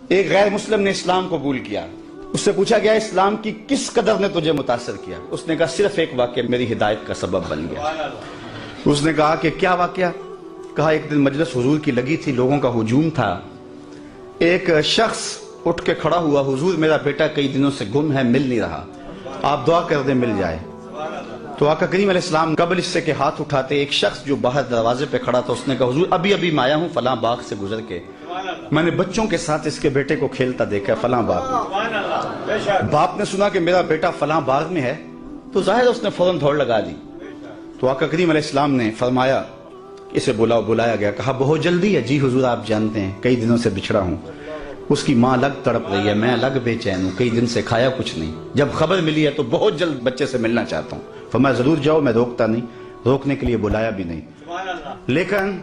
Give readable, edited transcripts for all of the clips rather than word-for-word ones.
ایک غیر مسلم نے اسلام قبول کیا. اس سے پوچھا گیا اسلام کی کس قدر نے تجھے متاثر کیا؟ اس نے کہا صرف ایک واقعہ میری ہدایت کا سبب بن گیا. اس نے کہا کہ کیا واقعہ؟ کہا ایک دن مجلس حضور کی لگی تھی، لوگوں کا ہجوم تھا. ایک شخص اٹھ کے کھڑا ہوا، حضور میرا بیٹا کئی دنوں سے گم ہے، مل نہیں رہا، آپ دعا کر دیں مل جائے. تو آقا کریم علیہ السلام قبل اس سے کہ ہاتھ اٹھاتے ایک شخص جو باہر دروازے پہ کھڑا تھا اس نے کہا حضور ابھی میں آیا ہوں فلاں باغ سے گزر کے، میں نے بچوں کے ساتھ اس کے بیٹے کو کھیلتا دیکھا فلاں باغ میں. باپ نے سنا کہ میرا بیٹا فلاں باغ میں ہے تو ظاہر اس نے فوراً دوڑ لگا دی. تو آقا کریم علیہ السلام نے فرمایا اسے بلایا گیا. کہا بہت جلدی ہے؟ جی حضور آپ جانتے ہیں کئی دنوں سے بچھڑا ہوں، اس کی ماں الگ تڑپ رہی ہے، میں الگ بے چین ہوں، کئی دن سے کھایا کچھ نہیں، جب خبر ملی ہے تو بہت جلد بچے سے ملنا چاہتا ہوں. فرمایا ضرور جاؤ، میں روکتا نہیں، روکنے کے لیے بلایا بھی نہیں، لیکن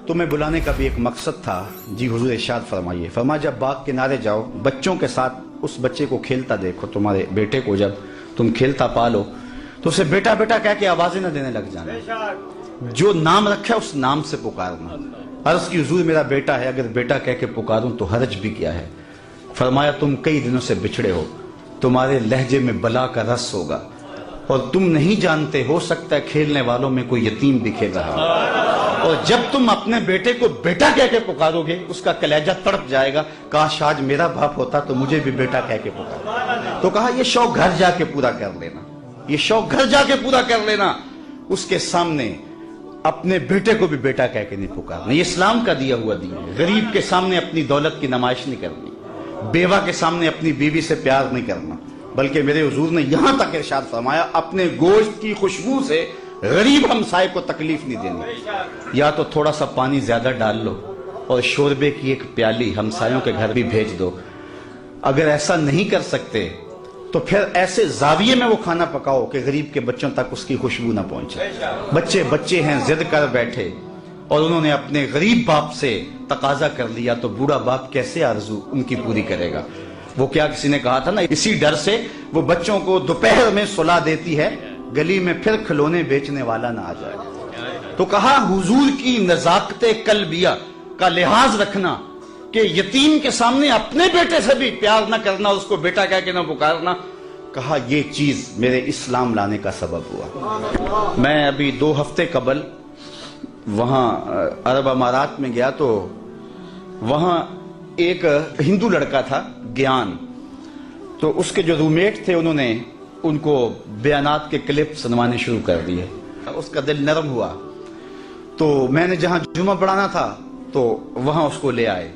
تمہیں بلانے کا بھی ایک مقصد تھا. جی حضور ارشاد فرمائیے. فرمایا جب باغ کنارے جاؤ بچوں کے ساتھ اس بچے کو کھیلتا دیکھو، تمہارے بیٹے کو جب تم کھیلتا پالو تو اسے بیٹا بیٹا کہہ کے آوازیں نہ دینے لگ جانا، جو نام رکھا ہے اس نام سے پکارنا. عرض کی حضور میرا بیٹا ہے، اگر بیٹا کہہ کے پکاروں تو حرج بھی کیا ہے؟ فرمایا تم کئی دنوں سے بچھڑے ہو، تمہارے لہجے میں بلا کا رس ہوگا اور تم نہیں جانتے، ہو سکتا ہے کھیلنے والوں میں کوئی یتیم بھی کھیل رہا ہو، اور جب تم اپنے بیٹے کو بیٹا کہہ کے پکارو گے اس کا کلیجہ تڑپ جائے گا، کاش آج میرا باپ ہوتا تو مجھے بھی بیٹا کہہ کے پکار. تو کہا یہ شوق گھر جا کے پورا کر لینا، یہ شوق گھر جا کے پورا کر لینا، اس کے سامنے اپنے بیٹے کو بھی بیٹا کہہ کے نہیں پکارنا. یہ اسلام کا دیا ہوا دین ہے. غریب کے سامنے اپنی دولت کی نمائش نہیں کرنی، بیوہ کے سامنے اپنی بیوی سے پیار نہیں کرنا، بلکہ میرے حضور نے یہاں تک ارشاد فرمایا اپنے گوشت کی خوشبو سے غریب ہمسائے کو تکلیف نہیں دینی. یا تو تھوڑا سا پانی زیادہ ڈال لو اور شوربے کی ایک پیالی ہمسایوں کے گھر بھی بھیج دو. اگر ایسا نہیں کر سکتے تو پھر ایسے زاویے میں وہ کھانا پکاؤ کہ غریب کے بچوں تک اس کی خوشبو نہ پہنچے. بچے ہیں ضد کر بیٹھے اور انہوں نے اپنے غریب باپ سے تقاضا کر لیا تو بوڑھا باپ کیسے آرزو ان کی پوری کرے گا؟ وہ کیا کسی نے کہا تھا نا، اسی ڈر سے وہ بچوں کو دوپہر میں سلا دیتی ہے گلی میں پھر کھلونے بیچنے والا نہ آ جائے. تو کہا حضور کی نزاکت قلبیہ کا لحاظ رکھنا کہ یتیم کے سامنے اپنے بیٹے سے بھی پیار نہ کرنا، اس کو بیٹا کہہ کے نہ پکارنا. کہا یہ چیز میرے اسلام لانے کا سبب ہوا. میں ابھی 2 ہفتے قبل وہاں عرب امارات میں گیا تو وہاں ایک ہندو لڑکا تھا گیان، تو اس کے جو رومیٹ تھے انہوں نے ان کو بیانات کے کلپ سنوانے شروع کر دیے. اس کا دل نرم ہوا تو میں نے جہاں جمعہ پڑھانا تھا تو وہاں اس کو لے آئے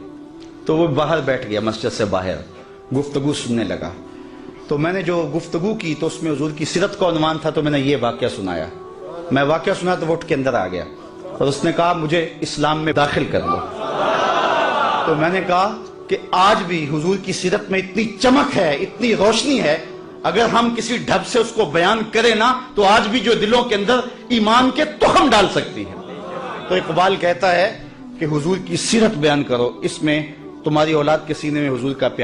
تو وہ باہر بیٹھ گیا، مسجد سے باہر گفتگو سننے لگا. تو میں نے جو گفتگو کی تو اس میں حضور کی سیرت کا عنوان تھا تو میں نے یہ واقعہ سنایا. میں واقعہ سنا تو وہ اٹھ کے اندر آ گیا اور اس نے کہا مجھے اسلام میں داخل کر لو. تو میں نے کہا کہ آج بھی حضور کی سیرت میں اتنی چمک ہے، اتنی روشنی ہے، اگر ہم کسی ڈھب سے اس کو بیان کریں نا تو آج بھی جو دلوں کے اندر ایمان کے تخم ڈال سکتی ہے. تو اقبال کہتا ہے کہ حضور کی سیرت بیان کرو، اس میں تمہاری اولاد کے سینے میں حضور کا پیار